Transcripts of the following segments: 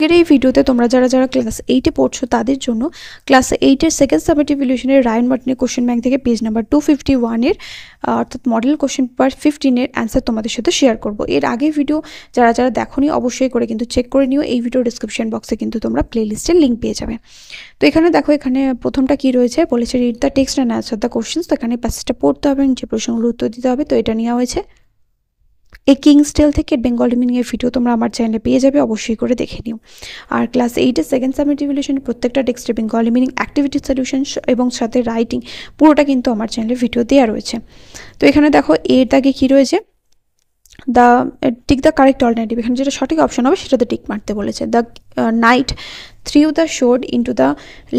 আজকের এই ভিডিওতে তোমরা যারা যারা ক্লাস 8 এ পড়ছো তাদের জন্য ক্লাস 8 এর সেকেন্ড সামেটিভ ইভ্যালুয়েশনের রায়ন মার্টিনের কোশ্চেন ব্যাংক থেকে পেজ নাম্বার 251 এর অর্থাৎ মডেল কোশ্চেন পেপার 15 এর অ্যানসার তোমাদের সাথে শেয়ার করব। এর আগে ভিডিও যারা যারা দেখোনি অবশ্যই করে কিন্তু চেক করে নিও। এই ভিডিও ডেসক্রিপশন বক্সে কিন্তু তোমরা প্লেলিস্টের লিংক পেয়ে যাবে। তো এখানে দেখো, এখানে প্রথমটা কি রয়েছে, বলেছে read the text and answer the questions. তো এখানে প্যাসেজটা পড়তে হবে, যে প্রশ্নগুলো উত্তর দিতে হবে। তো এটা নেওয়া হয়েছে এই কিংস টেল থেকে। বেঙ্গলি মিনিং এর ভিডিও তোমরা আমার চ্যানেলে পেয়ে যাবে, অবশ্যই করে দেখে নিও। আর ক্লাস 8 এর সেকেন্ড সামেটিভ ইভ্যালুয়েশনের প্রত্যেকটা টেক্সটের বেঙ্গলি মিনিং, অ্যাক্টিভিটি সলিউশন এবং সাথে রাইটিং পুরোটা কিন্তু আমার চ্যানেলে ভিডিও দেওয়া রয়েছে। তো এখানে দেখো এর দাগে কি রয়েছে, the tick the correct alternative. এখানে যেটা সঠিক অপশন হবে সেটাতে টিক মারতে বলেছে। The knight threw the sword into the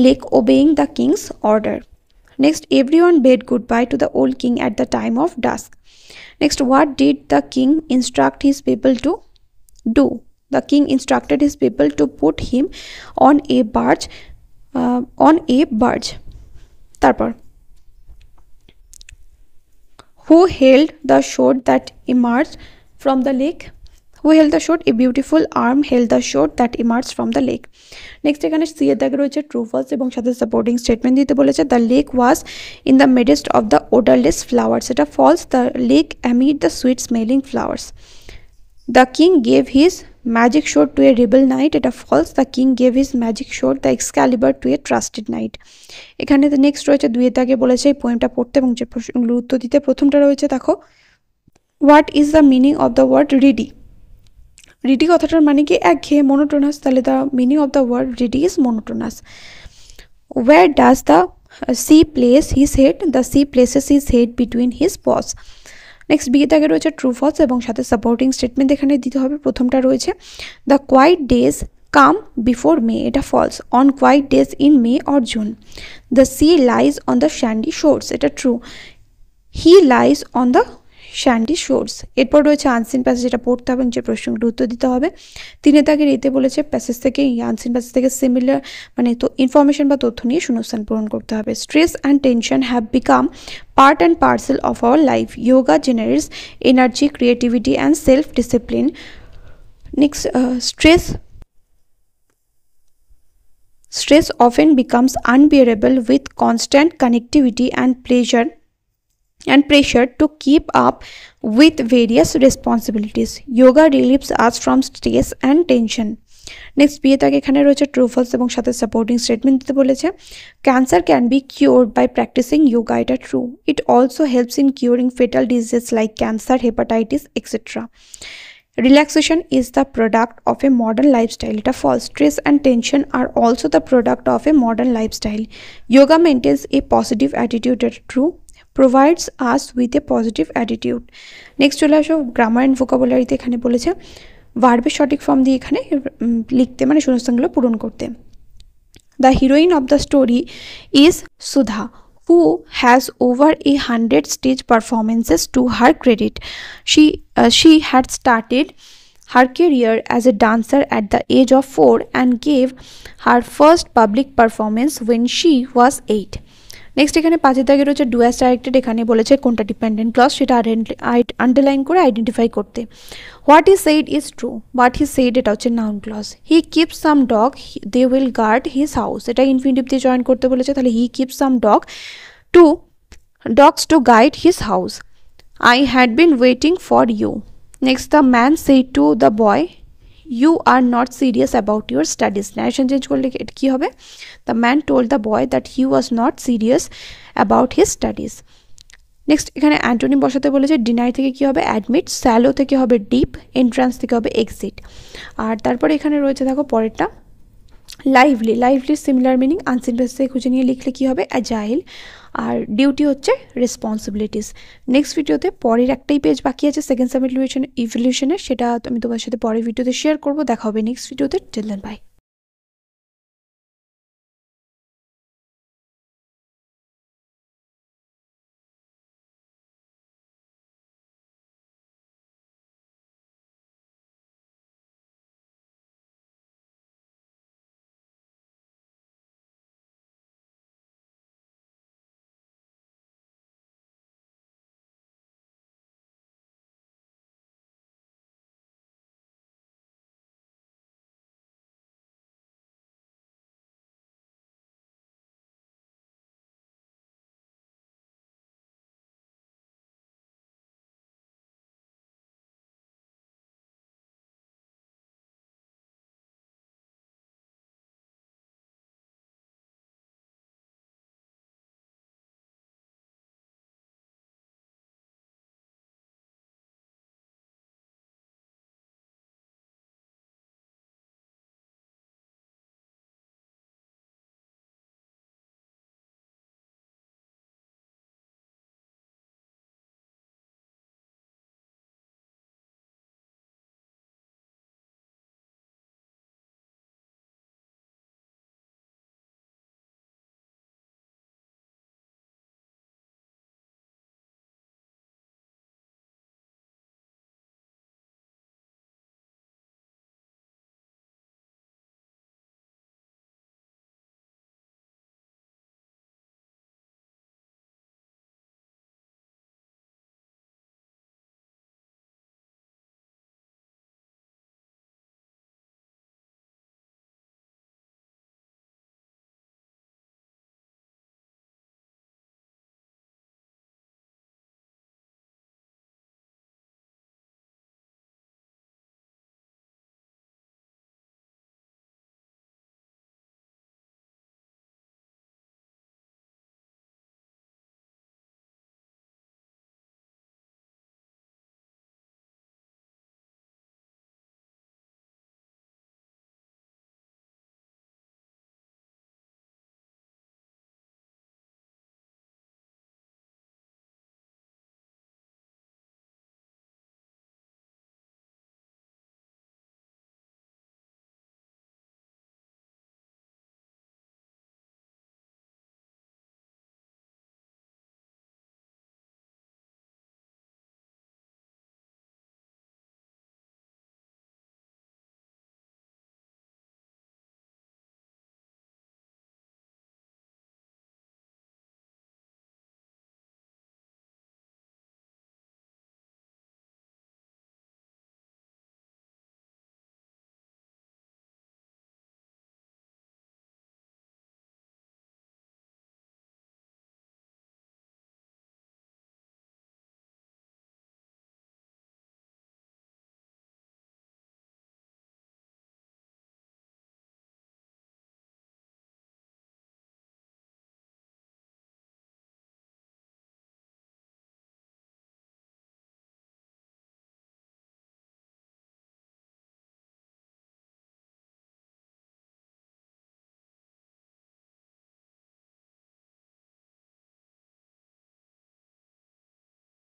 lake obeying the king's order. Next, everyone bade goodbye to the old king at the time of dusk. Next, what did the king instruct his people to do? The king instructed his people to put him on a barge. Tarpor, who held the sword that emerged from the lake? Who held the sword? A beautiful arm held the sword that emerged from the lake. Next, এখানে C এর দাগে রয়েছে true false এবং সাথে supporting statement দিতে বলেছে। The lake was in the midst of the odourless flowers. এটা false. The lake amid the sweet smelling flowers. The king gave his magic sword to a rebel knight. এটা false. The king gave his magic sword the Excalibur to a trusted knight. এখানে next রয়েছে দুই এর দাগে বলেছে এই পোয়েমটা পড়তে এবং যে প্রশ্নগুলো উত্তর দিতে। প্রথমটা রয়েছে দেখো, what is the meaning of the word reedy? Reedy কথাটার মানে কি একঘেয়ে, মোনোটোনাস। তাহলে the meaning of the word reedy is monotonous. Where does the sea place his head? The sea places his head between his paws. Next B থেকে রয়েছে true false এবং সাথে supporting statement এখানে দিতে হবে। প্রথমটা রয়েছে the quiet days come before May. এটা false. On quiet days in May or June. The sea lies on the sandy shores. এটা true. He lies on the sandy shores. এরপর রয়েছে আনসিন প্যাসেজ, যেটা পড়তে হবে এবং যে প্রশ্নগুলো উত্তর দিতে হবে। তিনের দাগের এতে বলেছে প্যাসেজ থেকে, আনসিন প্যাসেজ থেকে সিমিলার মানে তো ইনফরমেশন বা তথ্য নিয়ে শূন্যস্থান পূরণ করতে হবে। Stress and tension have become part and parcel of our life. Yoga generates energy, creativity and self discipline. Next, stress often becomes unbearable with constant connectivity and pressure to keep up with various responsibilities. Yoga relieves us from stress and tension. Next বিয়ে তাকে এখানে রয়েছে true false এবং সাথে supporting statement দিতে বলেছে। Cancer can be cured by practising yoga. এটা true. It also helps in curing fatal disease like cancer, hepatitis etcetera. Relaxation is the product of a modern lifestyle. It is false. Stress and tension are also the product of a modern lifestyle. Yoga maintains a positive attitude. That is true. Provides us with a positive attitude. Next চলে আসো grammar and ভোকাবুলারিতে। এখানে বলেছে ভার্বের সঠিক form দিয়ে এখানে লিখতে, মানে শূন্যস্থানগুলো পূরণ করতে। The heroine of the story is Sudha, who has over 100 stage performances to her credit. She had started her career as a dancer at the age of 4 and gave her first public performance when she was 8. Next এখানে পাঁচের দাগে রয়েছে do as directed. এখানে বলেছে কোনটা dependent clause সেটা underline করে identify করতে। What he said is true. What he said এটা হচ্ছে noun clause. He keeps some dog, they will guard his house. এটা ইনফিনিটিভ দিয়ে জয়েন করতে বলেছে। তাহলে he keeps some dogs to guide his house. I had been waiting for you. Next, the man said to the boy, you are not serious about your studies. Narration change করলে কি হবে? The man told the boy that he was not serious about his studies. Next এখানে antonym বসাতে বলেছে। Deny থেকে কি হবে? Admit. Shallow থেকে হবে ডিপ। এন্ট্রান্স থেকে হবে এক্সিট। আর তারপরে এখানে রয়েছে দেখো পরেরটা লাইভলির সিমিলার মিনিং আনসিন প্যাসেজ থেকে খুঁজে নিয়ে লিখলে কি হবে? অ্যাজাইল। আর ডিউটি হচ্ছে রেসপন্সিবিলিটিস। নেক্সট ভিডিওতে পরের একটাই পেজ বাকি আছে সেকেন্ড সামেটিভ ইভ্যালুয়েশনের, সেটা আমি তোমার সাথে পরের ভিডিওতে শেয়ার করবো। দেখা হবে নেক্সট ভিডিওতে। Till then by.